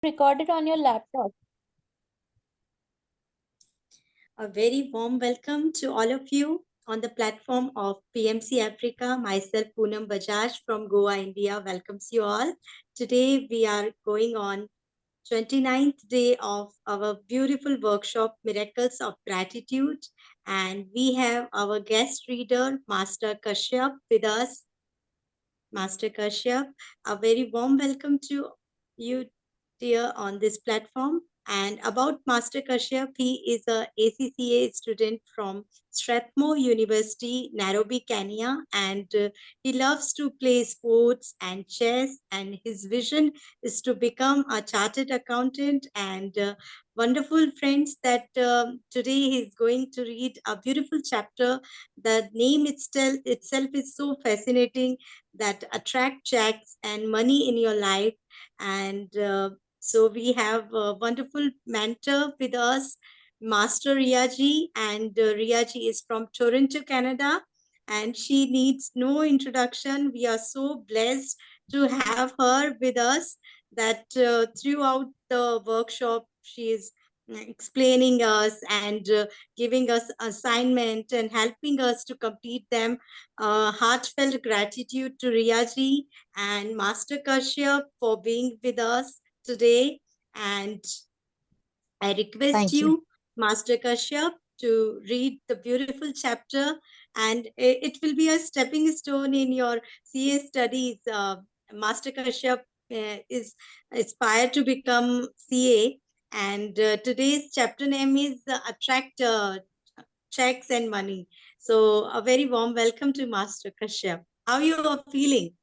Record it on your laptop. A very warm welcome to all of you on the platform of PMC Africa. Myself, Poonam Bajaj from Goa, India, welcomes you all. Today, we are going on 29th day of our beautiful workshop, Miracles of Gratitude. And we have our guest reader, Master Kashyap, with us. Master Kashyap, a very warm welcome to you, dear, on this platform. And about Master Kashyap, he is a ACCA student from Strathmore University, Nairobi, Kenya, and he loves to play sports and chess. And his vision is to become a chartered accountant. And wonderful friends that today he's going to read a beautiful chapter. The name itself is so fascinating, that attract checks and money in your life. And so we have a wonderful mentor with us, Master Riyaji, and Riyaji is from Toronto, Canada, and she needs no introduction. We are so blessed to have her with us, that throughout the workshop she is explaining us and giving us assignment and helping us to complete them. Heartfelt gratitude to Riyaji and Master Kashyap for being with us today. And I request you, Master Kashyap, to read the beautiful chapter, and it will be a stepping stone in your CA studies. Master Kashyap is aspired to become CA, and today's chapter name is Attract Checks and Money. So a very warm welcome to Master Kashyap. How you are feeling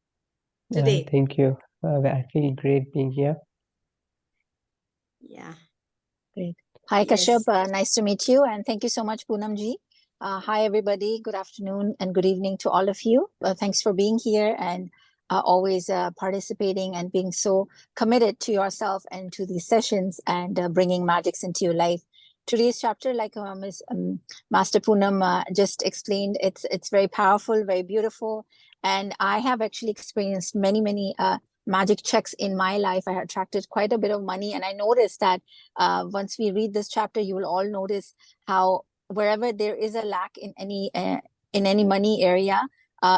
today? Thank you. I feel great being here. Yeah. Great. Hi, Yes. Kashyap. Nice to meet you. And thank you so much, Poonamji. Hi, everybody. Good afternoon and good evening to all of you. Thanks for being here and always participating and being so committed to yourself and to these sessions and bringing magics into your life. Today's chapter, like Master Poonam just explained, it's very powerful, very beautiful. And I have actually experienced many magic checks in my life. I attracted quite a bit of money. And I noticed that once we read this chapter, you will all notice how wherever there is a lack in any money area,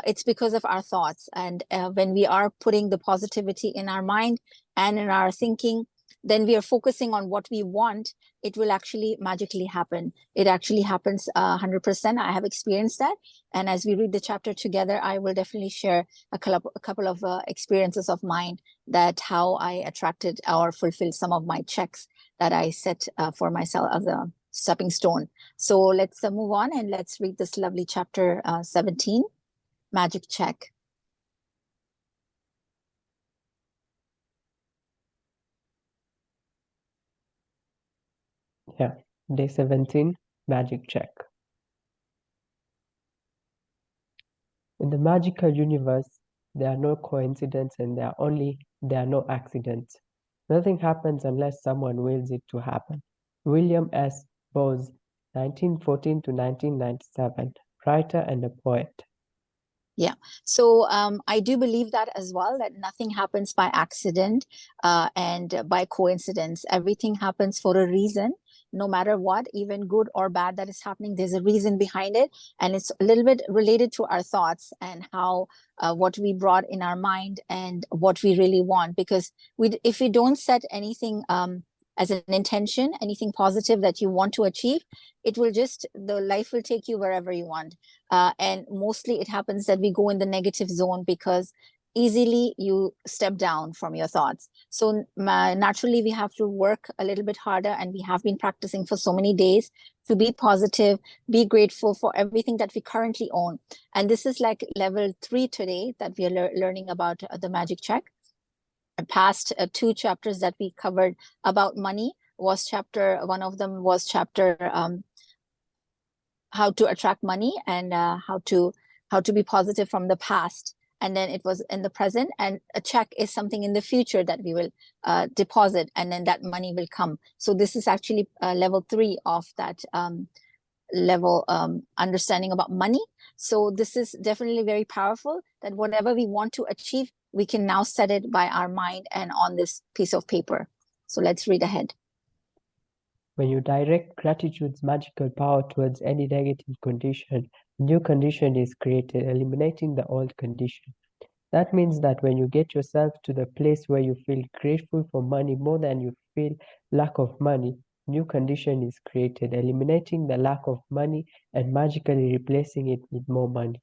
it's because of our thoughts. And when we are putting the positivity in our mind and in our thinking, then we are focusing on what we want, it will actually magically happen. It actually happens 100%. I have experienced that. And as we read the chapter together, I will definitely share a couple of experiences of mine, that how I attracted or fulfilled some of my checks that I set for myself as a stepping stone. So let's move on and let's read this lovely chapter 17, Magic Check. Yeah, day 17, magic check. In the magical universe, there are no coincidences and there are no accidents. Nothing happens unless someone wills it to happen. William S. Bowes, 1914 to 1997, writer and a poet. Yeah, so I do believe that as well, that nothing happens by accident and by coincidence. Everything happens for a reason. No matter what, even good or bad that is happening, there's a reason behind it. And it's a little bit related to our thoughts and how what we brought in our mind and what we really want. Because if we don't set anything as an intention, anything positive that you want to achieve, the life will take you wherever you want. And mostly it happens that we go in the negative zone because easily you step down from your thoughts. So naturally we have to work a little bit harder, and we have been practicing for so many days to be positive, be grateful for everything that we currently own. And this is like level 3 today that we are learning about the magic check. Past 2 chapters that we covered about money was one of them was chapter how to attract money and how to be positive from the past. And then it was in the present, and a check is something in the future that we will deposit, and then that money will come. So this is actually level 3 of that level understanding about money. So this is definitely very powerful, that whatever we want to achieve, we can now set it by our mind and on this piece of paper. So let's read ahead. When you direct gratitude's magical power towards any negative condition, a new condition is created, eliminating the old condition. That means that when you get yourself to the place where you feel grateful for money more than you feel lack of money, new condition is created, eliminating the lack of money and magically replacing it with more money.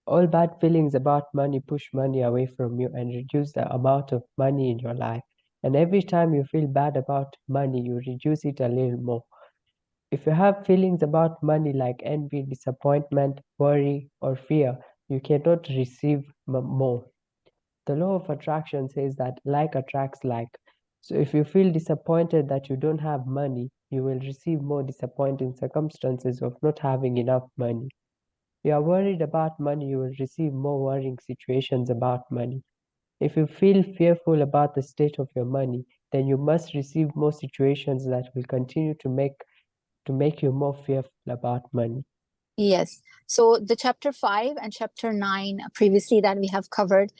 All bad feelings about money push money away from you and reduce the amount of money in your life. And every time you feel bad about money, you reduce it a little more. If you have feelings about money like envy, disappointment, worry, or fear, you cannot receive more. The law of attraction says that like attracts like. So if you feel disappointed that you don't have money, you will receive more disappointing circumstances of not having enough money. You are worried about money, you will receive more worrying situations about money. If you feel fearful about the state of your money, then you must receive more situations that will continue to make you more fearful about money. Yes. So the chapter 5 and chapter 9 previously that we have covered,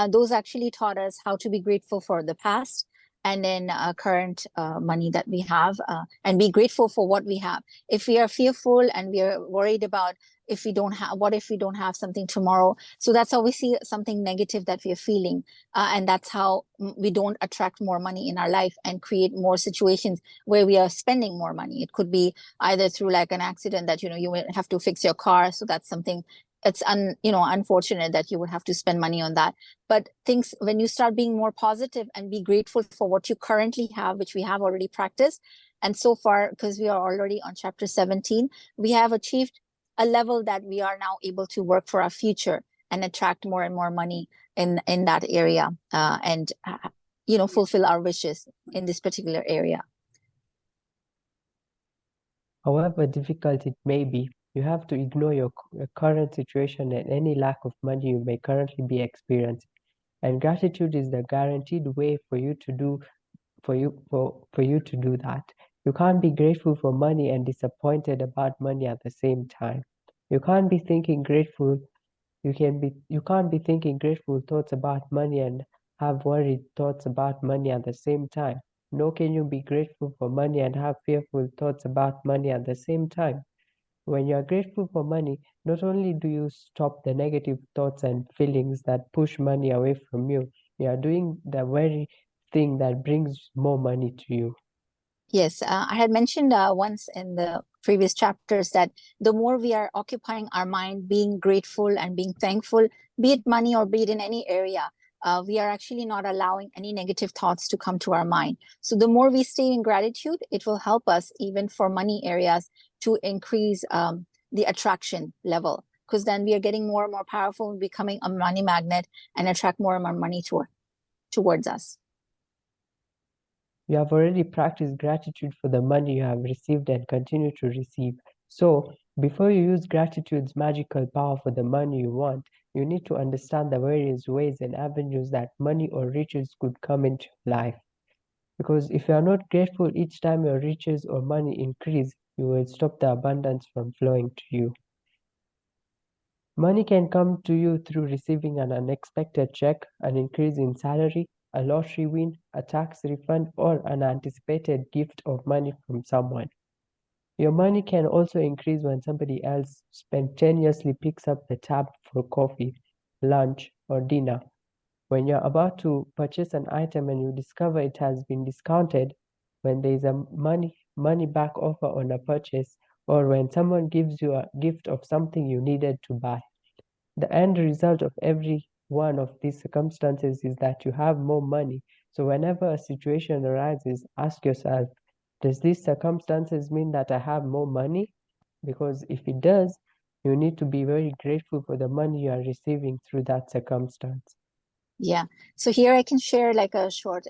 those actually taught us how to be grateful for the past and then current money that we have, and be grateful for what we have. If we are fearful and we are worried about if we don't have, what if we don't have something tomorrow? So that's how we see something negative that we are feeling. And that's how we don't attract more money in our life and create more situations where we are spending more money. It could be either through like an accident that, you will have to fix your car. So that's something, it's unfortunate that you would have to spend money on that. But things, when you start being more positive and be grateful for what you currently have, which we have already practiced. And so far, because we are already on chapter 17, we have achieved a level that we are now able to work for our future and attract more and more money in that area, and fulfill our wishes in this particular area. However difficult it may be, you have to ignore your current situation and any lack of money you may currently be experiencing. And gratitude is the guaranteed way for you to do that. You can't be grateful for money and disappointed about money at the same time. You can't be thinking grateful you can't be thinking grateful thoughts about money and have worried thoughts about money at the same time. Nor can you be grateful for money and have fearful thoughts about money at the same time. When you are grateful for money, not only do you stop the negative thoughts and feelings that push money away from you, you are doing the very thing that brings more money to you. Yes, I had mentioned once in the previous chapters that the more we are occupying our mind, being grateful and being thankful, be it money or be it in any area, we are actually not allowing any negative thoughts to come to our mind. So the more we stay in gratitude, it will help us even for money areas to increase the attraction level, because then we are getting more and more powerful, becoming a money magnet and attract more and more money towards us. You have already practiced gratitude for the money you have received and continue to receive. So, before you use gratitude's magical power for the money you want, you need to understand the various ways and avenues that money or riches could come into your life. Because if you are not grateful each time your riches or money increase, you will stop the abundance from flowing to you. Money can come to you through receiving an unexpected check, an increase in salary, a lottery win, a tax refund, or an anticipated gift of money from someone. Your money can also increase when somebody else spontaneously picks up the tab for coffee, lunch, or dinner. When you're about to purchase an item and you discover it has been discounted, when there is a money back offer on a purchase, or when someone gives you a gift of something you needed to buy. The end result of every one of these circumstances is that you have more money. So whenever a situation arises, ask yourself, does these circumstances mean that I have more money? Because if it does, you need to be very grateful for the money you are receiving through that circumstance. Yeah. So here I can share like a short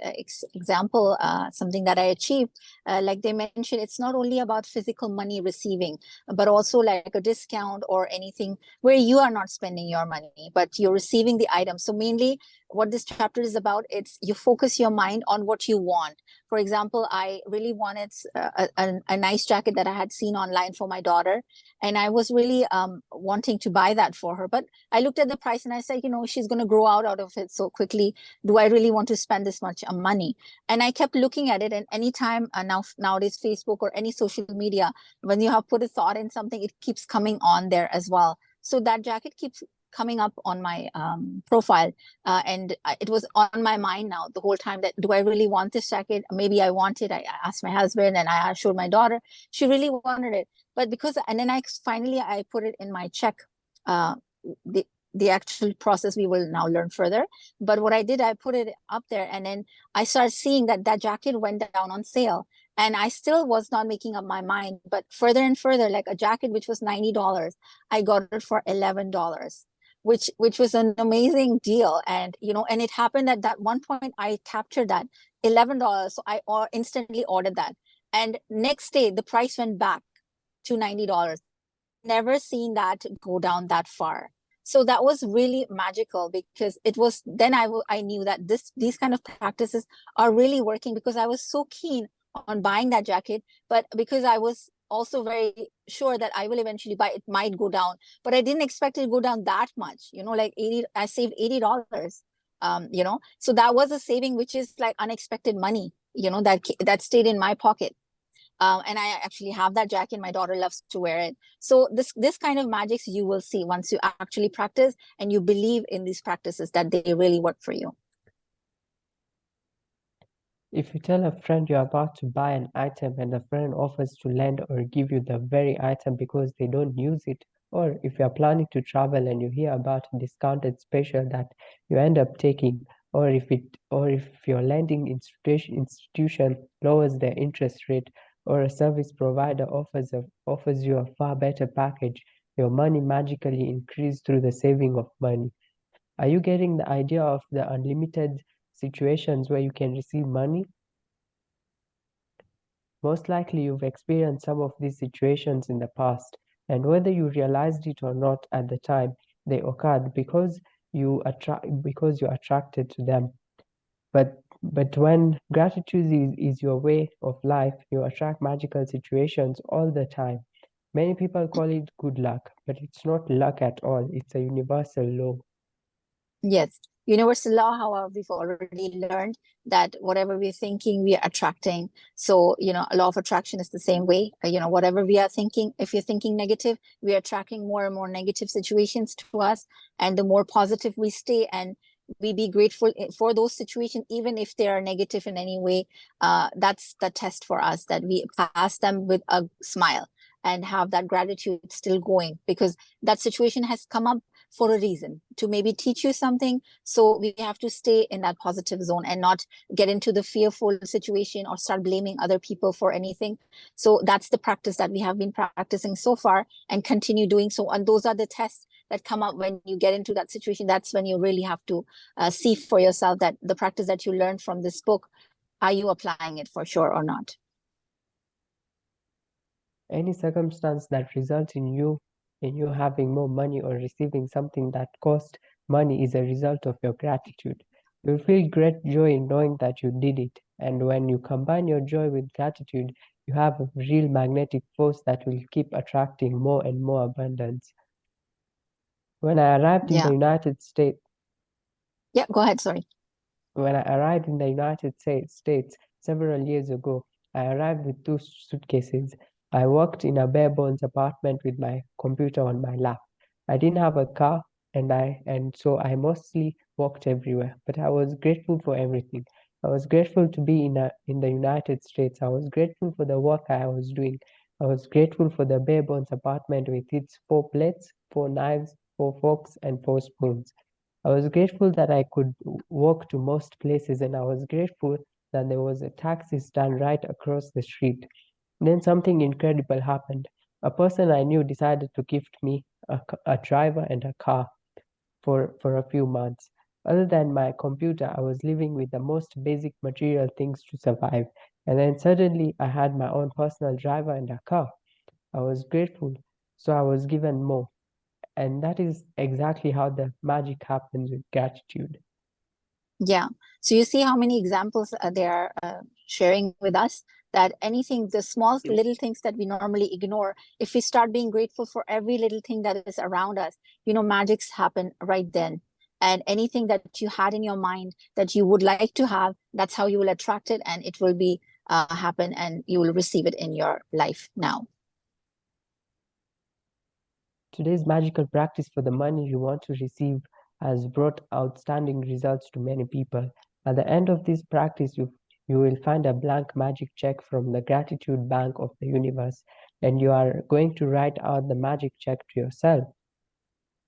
example, something that I achieved. Like they mentioned, it's not only about physical money receiving, but also like a discount or anything where you are not spending your money, but you're receiving the item. So mainly what this chapter is about, it's you focus your mind on what you want. For example, I really wanted a nice jacket that I had seen online for my daughter. And I was really wanting to buy that for her. But I looked at the price and I said, she's going to grow out of it so quickly? Do I really want to spend this much money? And I kept looking at it, and anytime nowadays Facebook or any social media, when you have put a thought in something, it keeps coming on there as well. So that jacket keeps coming up on my profile, and it was on my mind now the whole time, that do I really want this jacket? Maybe I want it. I asked my husband, and I showed my daughter. She really wanted it, but and then I finally put it in my check. uh, the the actual process we will now learn further, but what I did, I put it up there, and then I started seeing that jacket went down on sale, and I still was not making up my mind. But further and further, like a jacket which was $90, I got it for $11, which was an amazing deal. And and it happened at that one point, I captured that $11, so I instantly ordered that, and next day the price went back to $90. Never seen that go down that far. So that was really magical, because it was then I knew that these kind of practices are really working, because I was so keen on buying that jacket, but because I was also very sure that I will eventually buy it, might go down, but I didn't expect it to go down that much, like 80, I saved $80. So that was a saving, which is like unexpected money, that stayed in my pocket. And I actually have that jacket. My daughter loves to wear it. So this kind of magics you will see once you actually practice and you believe in these practices, that they really work for you. If you tell a friend you're about to buy an item and the friend offers to lend or give you the very item because they don't use it, or if you're planning to travel and you hear about a discounted special that you end up taking, or if your lending institution lowers their interest rate, or a service provider offers you a far better package, your money magically increases through the saving of money. Are you getting the idea of the unlimited situations where you can receive money? Most likely you've experienced some of these situations in the past, and whether you realized it or not at the time, they occurred because you're attracted to them. But when gratitude is your way of life, you attract magical situations all the time. Many people call it good luck, but it's not luck at all. It's a universal law. Yes. Universal law, however, we've already learned that whatever we're thinking, we are attracting. So, a law of attraction is the same way. Whatever we are thinking, if you're thinking negative, we are attracting more and more negative situations to us. And the more positive we stay and we be grateful for those situations, even if they are negative in any way, that's the test for us, that we pass them with a smile and have that gratitude still going, because that situation has come up for a reason, to maybe teach you something. So we have to stay in that positive zone and not get into the fearful situation or start blaming other people for anything. So that's the practice that we have been practicing so far and continue doing so. And those are the tests that come up when you get into that situation. That's when you really have to see for yourself that the practice that you learned from this book, are you applying it for sure or not? Any circumstance that results in you having more money or receiving something that cost money is a result of your gratitude. You feel great joy in knowing that you did it, and when you combine your joy with gratitude, you have a real magnetic force that will keep attracting more and more abundance. When I arrived in the Yeah. United States, Yeah, go ahead. Sorry. When I arrived in the United States several years ago, I arrived with 2 suitcases. I worked in a bare bones apartment with my computer on my lap. I didn't have a car, and so I mostly walked everywhere. But I was grateful for everything. I was grateful to be in the United States. I was grateful for the work I was doing. I was grateful for the bare bones apartment with its 4 plates, 4 knives, 4 forks, and 4 spoons. I was grateful that I could walk to most places, and I was grateful that there was a taxi stand right across the street. Then something incredible happened. A person I knew decided to gift me a driver and a car for a few months. Other than my computer, I was living with the most basic material things to survive. And then suddenly I had my own personal driver and a car. I was grateful, so I was given more. And that is exactly how the magic happens with gratitude. Yeah. So you see how many examples they are sharing with us, that anything, the small little things that we normally ignore, if we start being grateful for every little thing that is around us, magics happen right then. and anything that you had in your mind that you would like to have, that's how you will attract it, and it will be happen, and you will receive it in your life now. Today's magical practice for the money you want to receive has brought outstanding results to many people. At the end of this practice, you will find a blank magic check from the gratitude bank of the universe, and you are going to write out the magic check to yourself.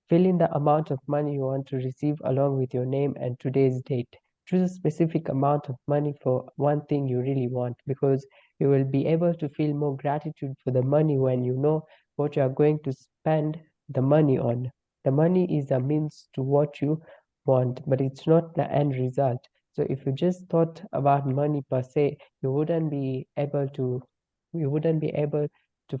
Fill in the amount of money you want to receive along with your name and today's date. Choose a specific amount of money for one thing you really want, because you will be able to feel more gratitude for the money when you know what you are going to spend the money on. The money is a means to what you want, but it's not the end result. So if you just thought about money per se, you wouldn't be able to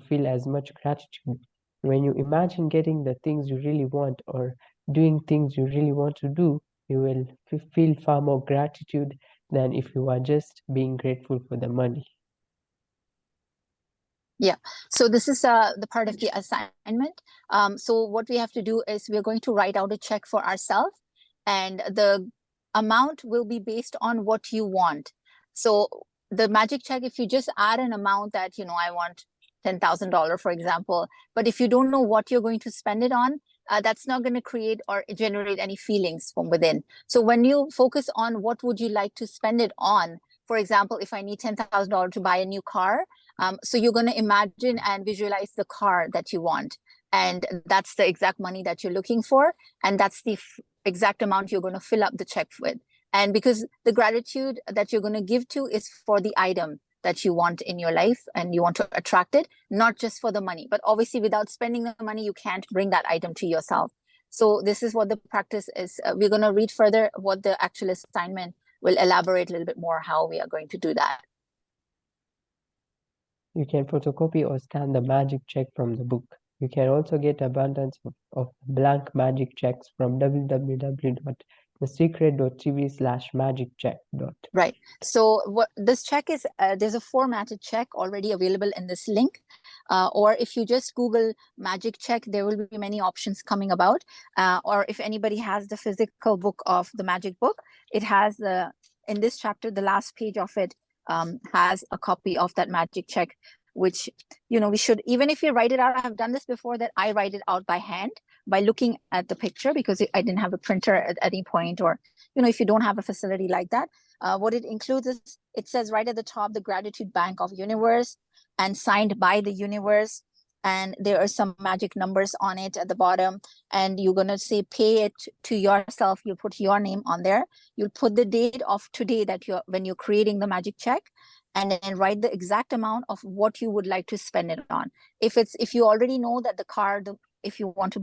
feel as much gratitude. When you imagine getting the things you really want or doing things you really want to do, you will feel far more gratitude than if you are just being grateful for the money. Yeah, so this is the part of the assignment. So what we have to do is we're going to write out a check for ourselves, and the amount will be based on what you want. So the magic check, if you just add an amount that, I want $10,000, for example, but if you don't know what you're going to spend it on, that's not going to create or generate any feelings from within. So when you focus on what would you like to spend it on, for example, if I need $10,000 to buy a new car, so you're going to imagine and visualize the car that you want, and that's the exact money that you're looking for, and that's the exact amount you're going to fill up the check with. And because the gratitude that you're going to give to is for the item that you want in your life and you want to attract it, not just for the money. But obviously, without spending the money, you can't bring that item to yourself. So this is what the practice is. We're going to read further what the actual assignment will elaborate a little bit more how we are going to do that. You can photocopy or scan the magic check from the book. You can also get abundance of blank magic checks from www.thesecret.tv/magiccheck. Right. So what this check is, there's a formatted check already available in this link. Or if you just Google magic check, there will be many options coming about. Or if anybody has the physical book of the magic book, it has in this chapter, the last page of it has a copy of that magic check, which, we should, even if you write it out, I have done this before, that I write it out by hand by looking at the picture, because I didn't have a printer at any point, or, if you don't have a facility like that. What it includes is, it says right at the top, the Gratitude Bank of Universe, and signed by the universe. And there are some magic numbers on it at the bottom. And you're going to say, pay it to yourself. You put your name on there. You'll put the date of today when you're creating the magic check, and then write the exact amount of what you would like to spend it on. If you already know that the car, if you want to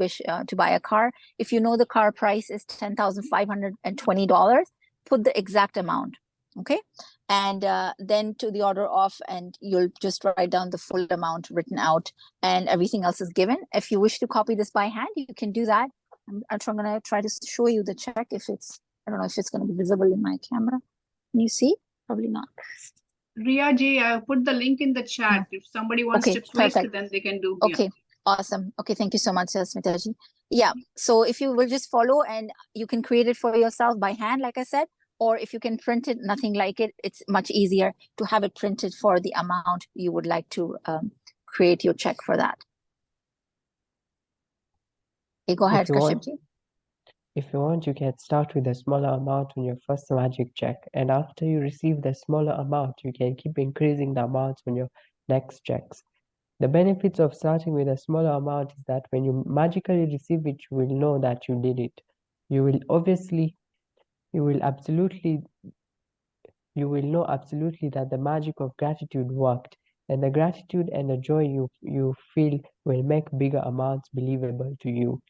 buy a car, if you know the car price is $10,520, put the exact amount. Okay. And then to the order of, and you'll just write down the full amount written out, and everything else is given. If you wish to copy this by hand, you can do that. I'm going to try to show you the check. I don't know if it's going to be visible in my camera. Can you see? Probably not. Riya ji, I put the link in the chat. If somebody wants to click, perfect. Then they can do. Okay, awesome. Okay, thank you so much, Smita ji. Yeah, so if you will just follow, and you can create it for yourself by hand, like I said, or if you can print it, nothing like it. It's much easier to have it printed for the amount you would like to create your check for that. Okay, go ahead, Kashyap ji. If you want, you can start with a smaller amount on your first magic check, and after you receive the smaller amount, you can keep increasing the amounts on your next checks. The benefits of starting with a smaller amount is that when you magically receive it, you will know that you did it. You will know absolutely that the magic of gratitude worked, and the gratitude and the joy you feel will make bigger amounts believable to you.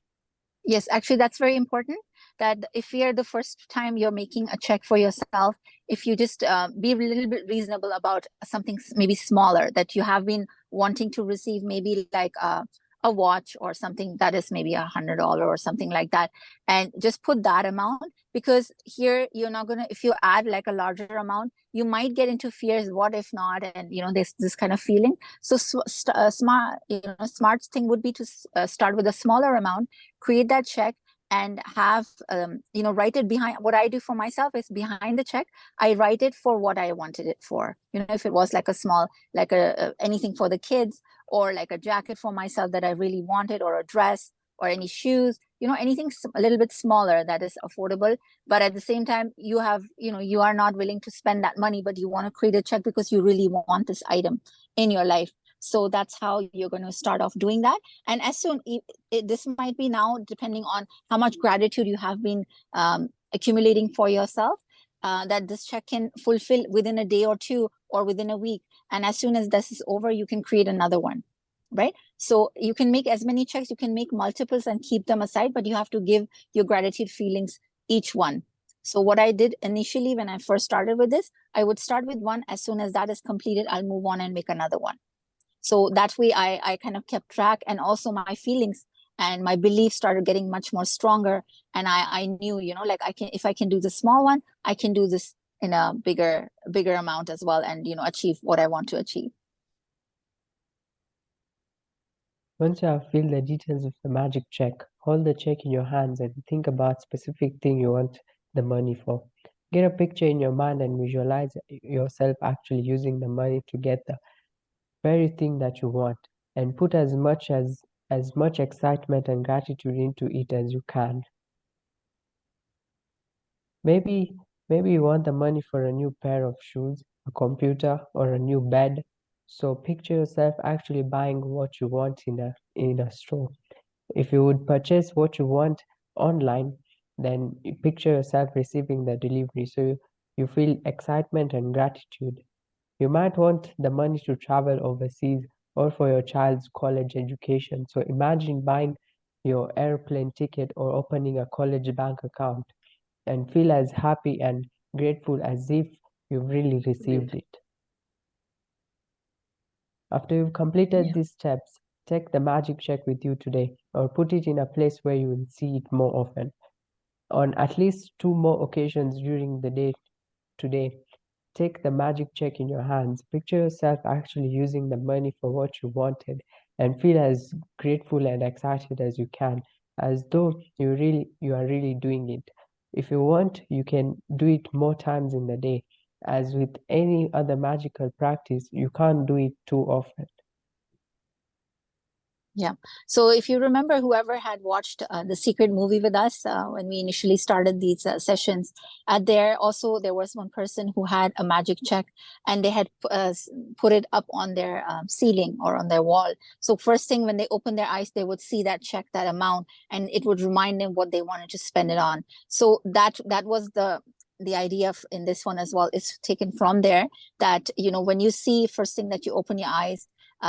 Yes, actually, that's very important, that if you're the first time you're making a check for yourself, if you just be a little bit reasonable about something maybe smaller that you have been wanting to receive, maybe like a watch or something that is maybe $100 or something like that, and just put that amount, because here you're not going to, if you add like a larger amount, you might get into fears, what if not, and this kind of feeling. So smart thing would be to start with a smaller amount, create that check, and have, write it behind. What I do for myself is behind the check, I write it for what I wanted it for. If it was like a small, like anything for the kids, or like a jacket for myself that I really wanted, or a dress, or any shoes, anything a little bit smaller that is affordable. But at the same time, you are not willing to spend that money, but you want to create a check because you really want this item in your life. So that's how you're going to start off doing that. And as soon, this might be now, depending on how much gratitude you have been accumulating for yourself, that this check can fulfill within a day or two, or within a week. And as soon as this is over, you can create another one, right? So you can make as many checks, you can make multiples and keep them aside, but you have to give your gratitude feelings each one. So what I did initially when I first started with this, I would start with one. As soon as that is completed, I'll move on and make another one. So that way I kind of kept track, and also my feelings and my beliefs started getting much more stronger. And I knew, like if I can do the small one, I can do this in a bigger amount as well, and, achieve what I want to achieve. Once you have filled the details of the magic check, hold the check in your hands and think about specific thing you want the money for. Get a picture in your mind and visualize yourself actually using the money to get the very thing that you want, and put as much excitement and gratitude into it as you can. Maybe you want the money for a new pair of shoes, a computer, or a new bed. So picture yourself actually buying what you want in a store. If you would purchase what you want online, then you picture yourself receiving the delivery. So you feel excitement and gratitude. You might want the money to travel overseas or for your child's college education. So imagine buying your airplane ticket or opening a college bank account, and feel as happy and grateful as if you've really received it. After you've completed these steps, take the magic check with you today, or put it in a place where you will see it more often. On at least 2 more occasions during the day today, take the magic check in your hands. Picture yourself actually using the money for what you wanted, and feel as grateful and excited as you can, as though you are really doing it. If you want, you can do it more times in the day. As with any other magical practice, you can't do it too often. Yeah. So if you remember, whoever had watched the Secret movie with us when we initially started these sessions, there was one person who had a magic check, and they had put it up on their ceiling or on their wall. So first thing when they opened their eyes, they would see that check, that amount, and it would remind them what they wanted to spend it on. So that was the idea in this one as well. It's taken from there, that when you see, first thing that you open your eyes,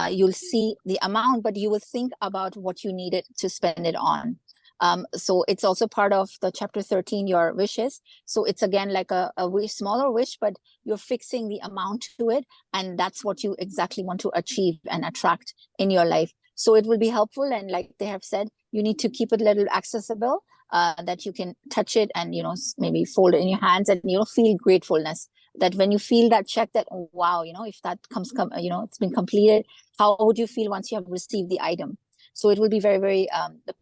you'll see the amount, but you will think about what you needed to spend it on. So it's also part of the chapter 13, your wishes. So it's again like a smaller wish, but you're fixing the amount to it, and that's what you exactly want to achieve and attract in your life. So it will be helpful, and like they have said, you need to keep it a little accessible, that you can touch it and maybe fold it in your hands, and feel gratefulness. That when you feel that check, that, oh, wow, if that it's been completed, how would you feel once you have received the item? So it will be very, very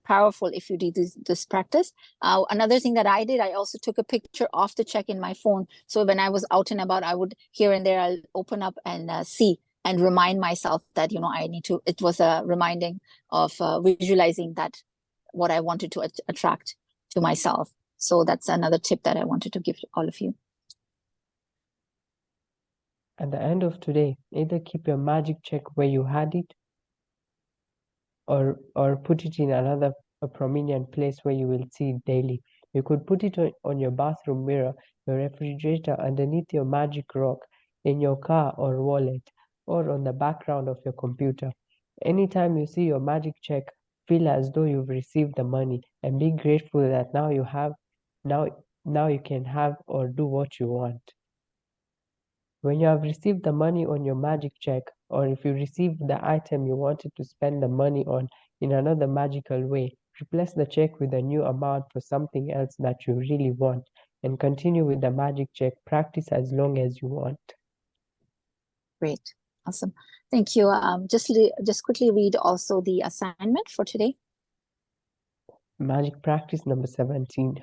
powerful if you do this practice. Another thing that I did, I also took a picture of the check in my phone. So when I was out and about, I would here and there, I'll open up and see and remind myself that, I need to, it was a reminding of visualizing that what I wanted to attract to myself. So that's another tip that I wanted to give to all of you. At the end of today, either keep your magic check where you had it, or put it in a prominent place where you will see it daily. You could put it on your bathroom mirror, your refrigerator, underneath your magic rock, in your car or wallet, or on the background of your computer. Anytime you see your magic check, feel as though you've received the money, and be grateful that now you can have or do what you want. When you have received the money on your magic check, or if you receive the item you wanted to spend the money on in another magical way, replace the check with a new amount for something else that you really want, and continue with the magic check. Practice as long as you want. Great. Awesome. Thank you. Just quickly read also the assignment for today. Magic practice number 17.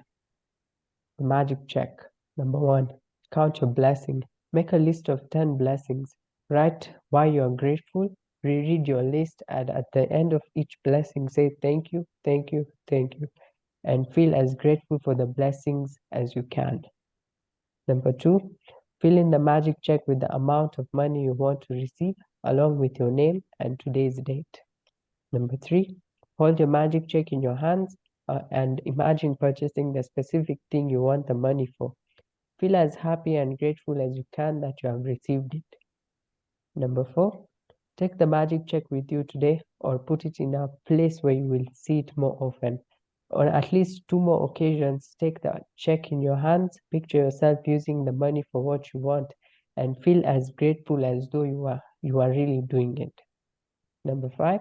Magic check. Number 1. Count your blessing. Make a list of 10 blessings. Write why you are grateful. Reread your list, and at the end of each blessing, say thank you, thank you, thank you, and feel as grateful for the blessings as you can. Number 2. Fill in the magic check with the amount of money you want to receive, along with your name and today's date. Number 3. Hold your magic check in your hands and imagine purchasing the specific thing you want the money for. Feel as happy and grateful as you can that you have received it. Number 4. Take the magic check with you today, or put it in a place where you will see it more often. On at least 2 more occasions, take the check in your hands, picture yourself using the money for what you want, and feel as grateful as though you are really doing it. Number 5.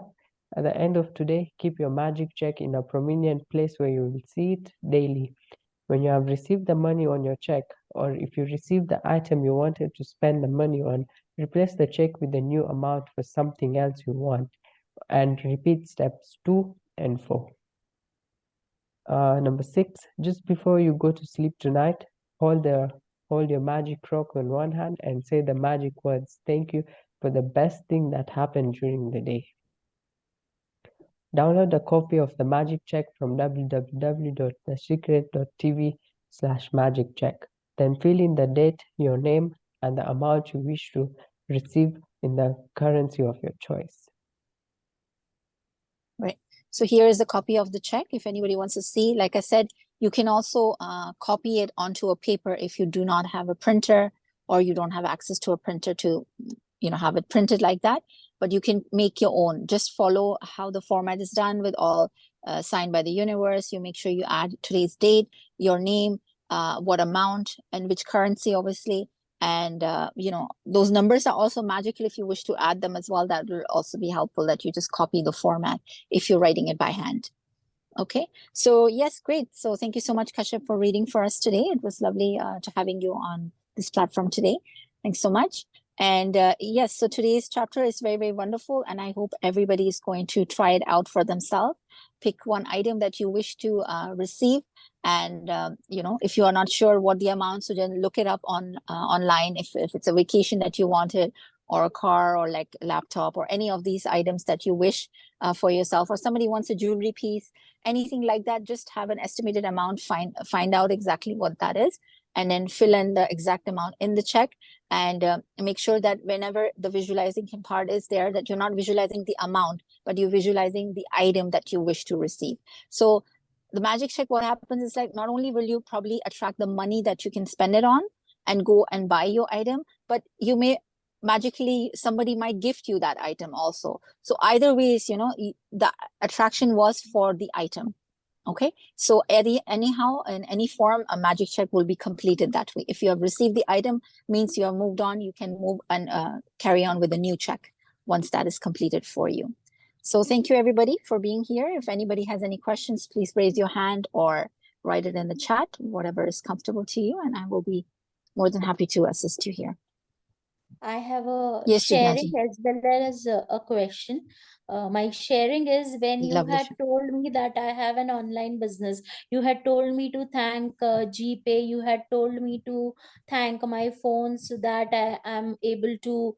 At the end of today, keep your magic check in a prominent place where you will see it daily. When you have received the money on your check, or if you receive the item you wanted to spend the money on, replace the check with the new amount for something else you want, and repeat steps 2 and 4. Number 6, just before you go to sleep tonight, hold your magic rock on one hand and say the magic words, "Thank you for the best thing that happened during the day." Download a copy of the magic check from www.thesecret.tv/magiccheck. Then fill in the date, your name, and the amount you wish to receive in the currency of your choice. Right. So here is a copy of the check. If anybody wants to see, like I said, you can also copy it onto a paper if you do not have a printer, or you don't have access to a printer to, have it printed like that. But you can make your own. Just follow how the format is done, with all signed by the universe. You make sure you add today's date, your name, what amount, and which currency, obviously. And those numbers are also magical. If you wish to add them as well, that will also be helpful, that you just copy the format if you're writing it by hand. Okay, so yes, great. So thank you so much, Kashyap, for reading for us today. It was lovely to having you on this platform today. Thanks so much. And yes, so today's chapter is very, very wonderful, and I hope everybody is going to try it out for themselves. Pick one item that you wish to receive, and if you are not sure what the amount, so then look it up on online. If it's a vacation that you wanted, or a car, or like a laptop, or any of these items that you wish for yourself, or somebody wants a jewelry piece, anything like that, just have an estimated amount, find out exactly what that is, and then fill in the exact amount in the check. And make sure that whenever the visualizing part is there, that you're not visualizing the amount, but you're visualizing the item that you wish to receive. So the magic check, what happens is, like, not only will you probably attract the money that you can spend it on and go and buy your item, but you may magically, somebody might gift you that item also. So either ways, the attraction was for the item. Okay, so anyhow, in any form, a magic check will be completed that way. If you have received the item, means you have moved on. You can move and carry on with a new check once that is completed for you. So thank you, everybody, for being here. If anybody has any questions, please raise your hand or write it in the chat, whatever is comfortable to you, and I will be more than happy to assist you here. I have a Yes, sharing Jivnaji. as well as a question. My sharing is, when you Lovely. had told me that I have an online business, you had told me to thank GPay, you had told me to thank my phone, so that I am able to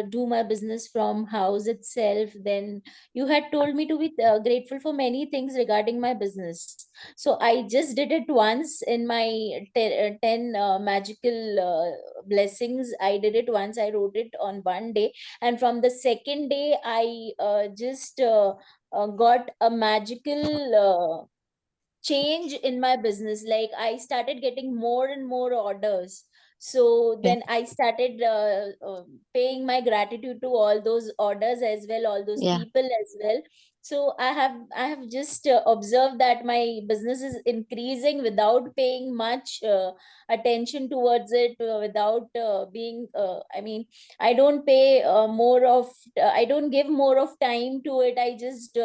do my business from house itself. Then you had told me to be grateful for many things regarding my business. So I just did it once in my 10 magical blessings. I did it once. I wrote it on one day, and from the second day I just got a magical change in my business. Like, I started getting more and more orders. So Yeah. then I started paying my gratitude to all those orders as well, all those Yeah. people as well. So I have just observed that my business is increasing without paying much attention towards it, without being I mean, I don't pay I don't give more of time to it. I just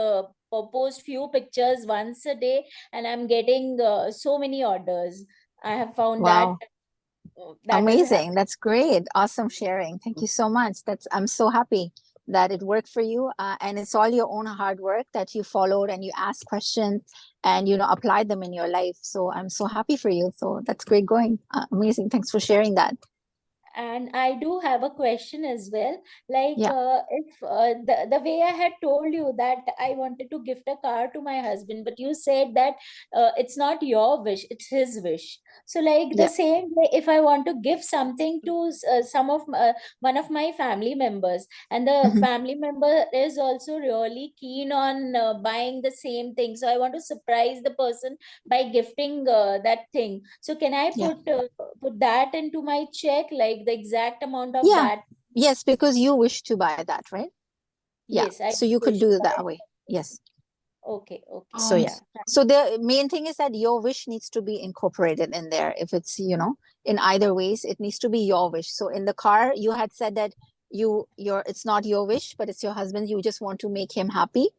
post few pictures once a day, and I'm getting so many orders. I have found that Wow. that is Amazing. That's great. Awesome sharing. Thank you so much. I'm so happy that it worked for you, and it's all your own hard work that you followed and you asked questions and, you know, applied them in your life. So I'm so happy for you. So that's great going. Amazing. Thanks for sharing that. And I do have a question as well. Like, Yeah. if the way I had told you that I wanted to gift a car to my husband, but you said that it's not your wish, it's his wish. So, like the Yeah. same way, if I want to give something to some of one of my family members, and the Mhm. family member is also really keen on buying the same thing, so I want to surprise the person by gifting that thing. So, can I Yeah. put that into my check, like the exact amount of Yeah. that? Yes, because you wish to buy that, right? Yeah. Yes, I So you could wish to do it buy that it. way. Yes. Okay, okay. So yeah. Yeah. So the main thing is that your wish needs to be incorporated in there. If it's, you know, in either ways, it needs to be your wish. So in the car, you had said that it's not your wish, but it's your husband. You just want to make him happy.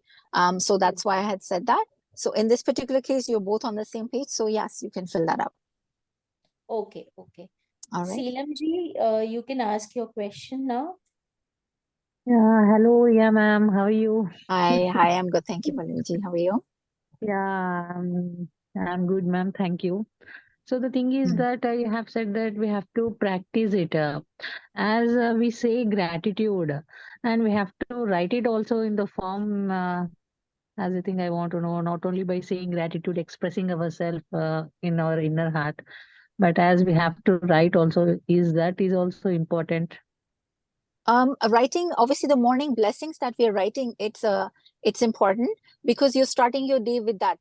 So that's why I had said that. So in this particular case, you're both on the same page. So yes, you can fill that up. Okay, okay. All right. Seelam ji, you can ask your question now. Yeah, hello, yeah, ma'am. How are you? Hi, I'm good. Thank you, Palini. How are you? Yeah, I'm good, ma'am. Thank you. So the thing is that I have said that we have to practice it as we say gratitude, and we have to write it also in the form as a thing I want to know, not only by saying gratitude, expressing ourselves in our inner heart, but as we have to write also, is also important. Writing, obviously the morning blessings that we are writing, it's important because you're starting your day with that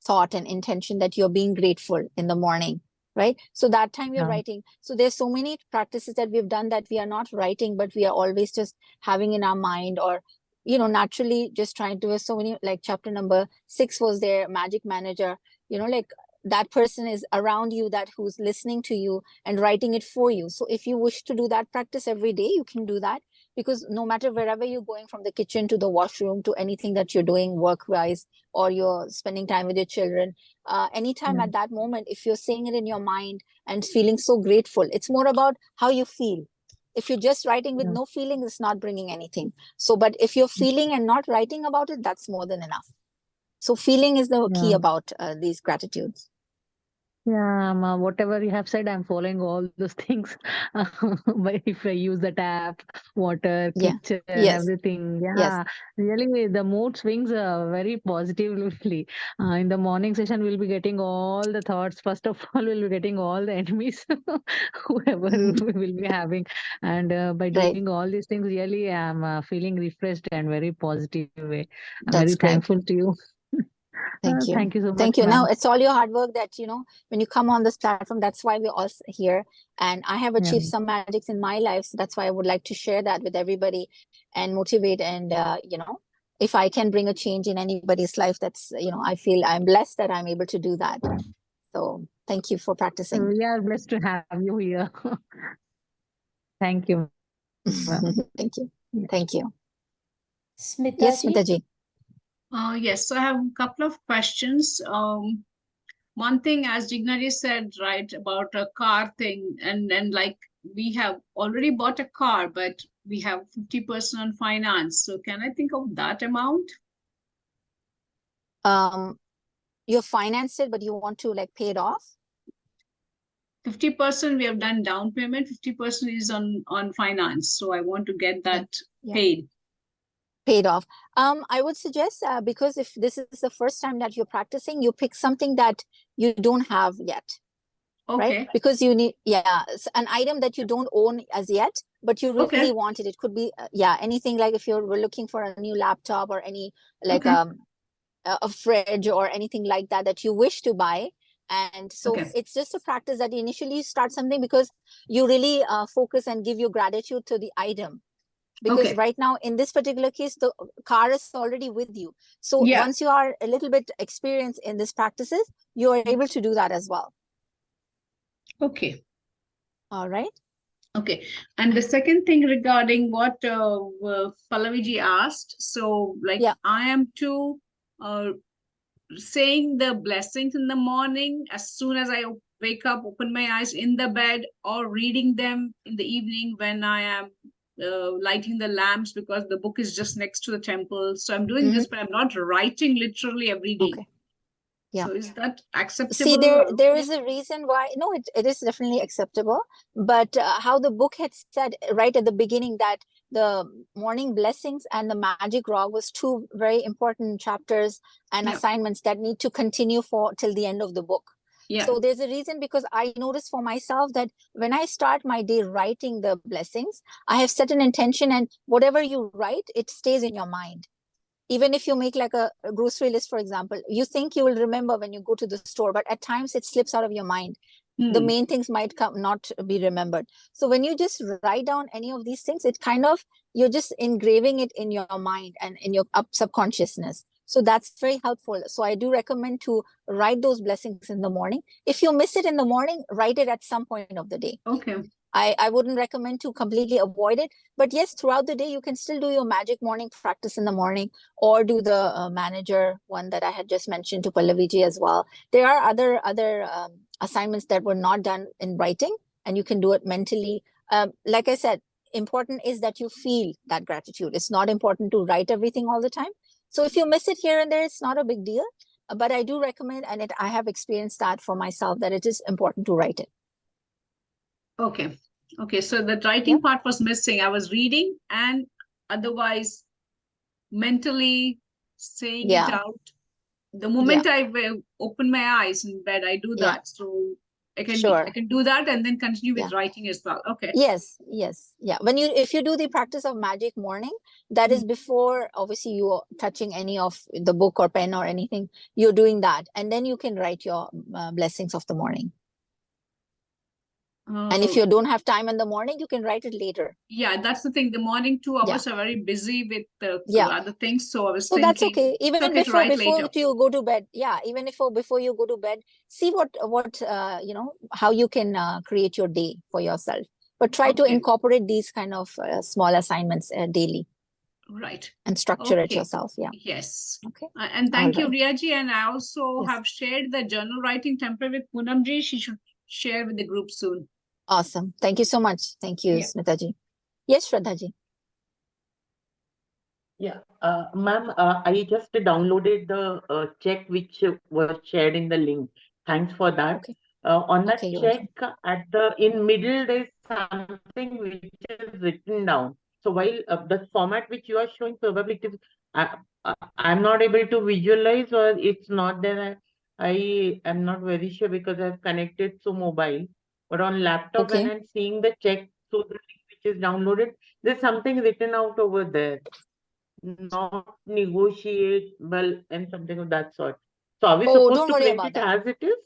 thought and intention that you're being grateful in the morning, right? So that time you're Yeah. writing. So there's so many practices that we've done that we are not writing, but we are always just having in our mind, or, you know, naturally just trying to. So many, like chapter number 6 was there, magic manager, you know, like that person is around you, that who's listening to you and writing it for you. So if you wish to do that practice every day, you can do that, because no matter wherever you're going, from the kitchen to the washroom to anything that you're doing work wise, or you're spending time with your children, anytime Yeah. at that moment, if you're saying it in your mind and feeling so grateful, it's more about how you feel. If you're just writing with Yeah. no feeling, it's not bringing anything. So, but if you're feeling and not writing about it, that's more than enough. So feeling is the key Yeah. about these gratitudes. Yeah, whatever you have said, I'm following all those things. But if I use the tap, water, Yeah. kitchen, Yes. everything, Yes. yeah, really the mood swings very positively. In the morning session, we'll be getting all the thoughts. First of all, we'll be getting all the enemies, whoever we will be having. And by Right. doing all these things, really, I'm feeling refreshed and very positive way. I'm That's very great. thankful to you. Thank you. Thank you so much, Thank you. Now ma'am. it's all your hard work that, you know, when you come on this platform, that's why we're all here. And I have Yeah. achieved some magics in my life. So that's why I would like to share that with everybody and motivate. And, you know, if I can bring a change in anybody's life, that's, you know, I feel I'm blessed that I'm able to do that. So thank you for practicing. We are blessed to have you here. Thank you, ma'am. Thank you. Yeah. Thank you. Smita Yes, ji? Smita ji. Yes, so I have a couple of questions. One thing, as Jignari said, right, about a car thing, and like we have already bought a car, but we have 50% on finance. So can I think of that amount? You're financed it, but you want to like pay it off? 50% we have done down payment, 50% is on finance. So I want to get that Yeah. paid. Paid off. I would suggest, because if this is the first time that you're practicing, you pick something that you don't have yet, Okay. right? Because you need, an item that you don't own as yet, but you really Okay. want it. It could be, anything, like if you're looking for a new laptop or any, like Okay. a fridge or anything like that that you wish to buy. And so Okay. it's just a practice that you initially start something because you really focus and give your gratitude to the item. Because Okay. right now, in this particular case, the car is already with you. So Yeah. once you are a little bit experienced in these practices, you are able to do that as well. Okay. All right. Okay. And the second thing regarding what Pallavi asked, so like Yeah. I am to saying the blessings in the morning as soon as I wake up, open my eyes in the bed, or reading them in the evening when I am lighting the lamps because the book is just next to the temple. So I'm doing this, but I'm not writing literally every day. Okay. Yeah. So is that acceptable? See, there is a reason why. No, it is definitely acceptable. But how the book had said right at the beginning that the morning blessings and the magic rock was two very important chapters and assignments that need to continue for till the end of the book. Yeah. So there's a reason, because I noticed for myself that when I start my day writing the blessings, I have set an intention, and whatever you write, it stays in your mind. Even if you make like a grocery list, for example, you think you will remember when you go to the store, but at times it slips out of your mind. The main things might not be remembered. So when you just write down any of these things, it kind of, you're just engraving it in your mind and in your subconsciousness. So that's very helpful. So I do recommend to write those blessings in the morning. If you miss it in the morning, write it at some point of the day. Okay. I wouldn't recommend to completely avoid it. But yes, throughout the day, you can still do your magic morning practice in the morning, or do the manager one that I had just mentioned to Pallaviji as well. There are other assignments that were not done in writing, and you can do it mentally. Like I said, important is that you feel that gratitude. It's not important to write everything all the time. So if you miss it here and there, it's not a big deal. But I do recommend, and I have experienced that for myself, that it is important to write it. Okay. Okay. So the writing part was missing. I was reading and otherwise mentally saying it out. The moment I open my eyes in bed, I do that. So I can do that and then continue with writing as well. Okay. Yes. Yeah. If you do the practice of magic morning, that is before obviously you are touching any of the book or pen or anything. You're doing that, and then you can write your blessings of the morning. And if you don't have time in the morning, you can write it later. Yeah, that's the thing. The morning 2 hours are very busy with other things. So I was thinking, that's okay. Even before you go to bed. Yeah, even if before you go to bed, see what how you can create your day for yourself. But try to incorporate these kind of small assignments daily. Right. And structure it yourself. Yeah. Yes. Okay. And thank you, Riyaji. And I also have shared the journal writing template with Poonamji. She should share with the group soon. Awesome. Thank you so much. Thank you, Smitaji. Yes, Shraddhaji. Yeah, ma'am, I just downloaded the check which was shared in the link. Thanks for that. Okay. On that check, in middle, there's something which is written down. So while the format which you are showing, probably I'm not able to visualize, or it's not there. I am not very sure because I've connected to mobile. But on laptop, when I'm seeing the check through the link which is downloaded, there's something written out over there. Not negotiable and something of that sort. So are we supposed to print it as it is?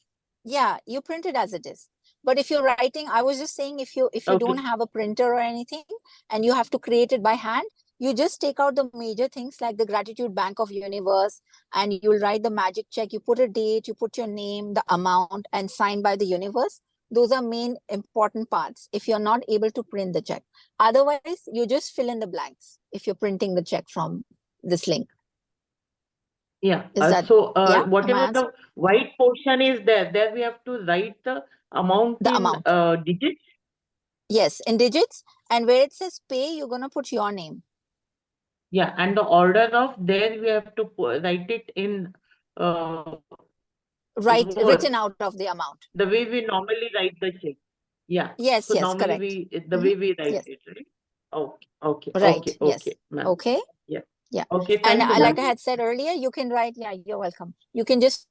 Yeah, you print it as it is. But if you're writing, I was just saying, if you don't have a printer or anything and you have to create it by hand, you just take out the major things like the gratitude bank of universe, and you'll write the magic check. You put a date, you put your name, the amount, and signed by the universe. Those are main important parts if you're not able to print the check. Otherwise, you just fill in the blanks if you're printing the check from this link. Yeah. Whatever the white portion is there we have to write the amount in digits? Yes, in digits. And where it says pay, you're going to put your name. Yeah. And the order of there we have to write it in written out of the amount. The way we normally write the check. Yeah. Yes, so normally correct. way we write it, right? Okay. Right. Okay. Okay. Yeah. Okay. And thank you, like I had said earlier, you can write, you're welcome. You can just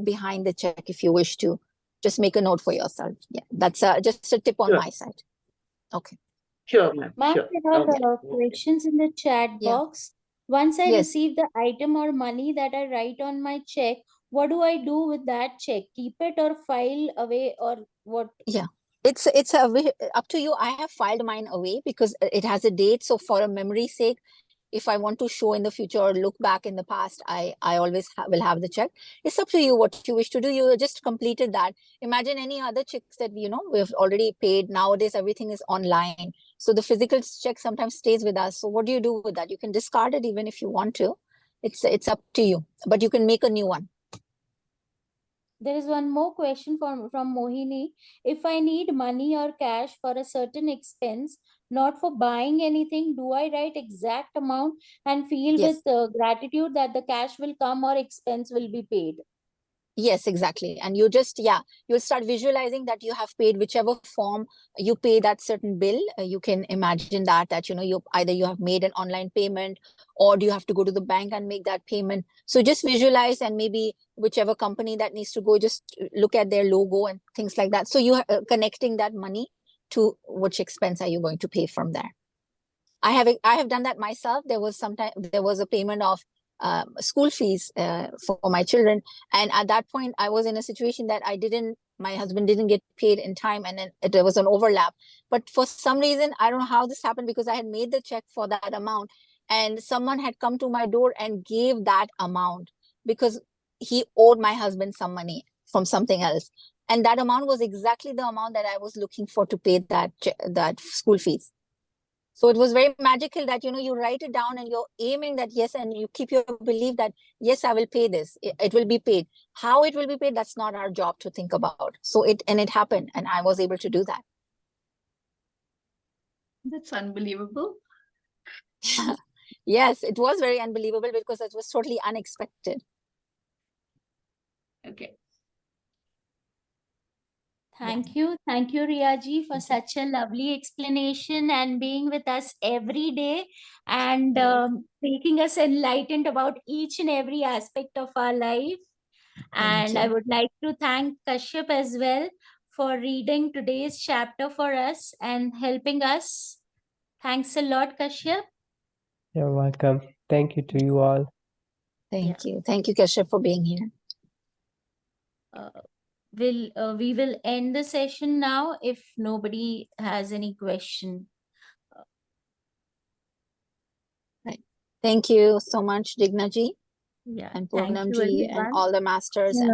behind the check if you wish to. Just make a note for yourself. Yeah, that's just a tip on my side. Okay. Sure, ma'am. Ma'am, Sure. there are questions in the chat box. Once I receive the item or money that I write on my check, what do I do with that check? Keep it or file away, or what? Yeah, it's up to you. I have filed mine away because it has a date. So for a memory sake, if I want to show in the future or look back in the past, I always will have the check. It's up to you what you wish to do. You just completed that. Imagine any other checks that we've already paid. Nowadays, everything is online. So the physical check sometimes stays with us. So what do you do with that? You can discard it even if you want to. It's up to you. But you can make a new one. There is one more question from Mohini. If I need money or cash for a certain expense, not for buying anything, do I write exact amount and feel Yes. with gratitude that the cash will come or expense will be paid? Yes, exactly. And you just, you'll start visualizing that you have paid whichever form you pay that certain bill. You can imagine that, you either you have made an online payment, or do you have to go to the bank and make that payment. So just visualize, and maybe whichever company that needs to go, just look at their logo and things like that. So you are connecting that money to which expense are you going to pay from there. I have done that myself. There was a payment of school fees for my children, and at that point, I was in a situation that my husband didn't get paid in time, and then there was an overlap. But for some reason, I don't know how this happened, because I had made the check for that amount, and someone had come to my door and gave that amount, because he owed my husband some money from something else, and that amount was exactly the amount that I was looking for to pay that school fees. So it was very magical that, you write it down and you're aiming that, yes, and you keep your belief that, yes, I will pay this. It will be paid. How it will be paid, that's not our job to think about. So it happened, and I was able to do that. That's unbelievable. Yes, it was very unbelievable, because it was totally unexpected. Okay. Thank you, Riyaji, for such a lovely explanation and being with us every day, and making us enlightened about each and every aspect of our life. And I would like to thank Kashyap as well for reading today's chapter for us and helping us. Thanks a lot, Kashyap. You're welcome. Thank you to you all. Thank you. Thank you, Kashyap, for being here. We will end the session now if nobody has any question. Right. Thank you so much, Dignaji, Yeah. and Thank you, Poonamji, and everyone. all the masters. And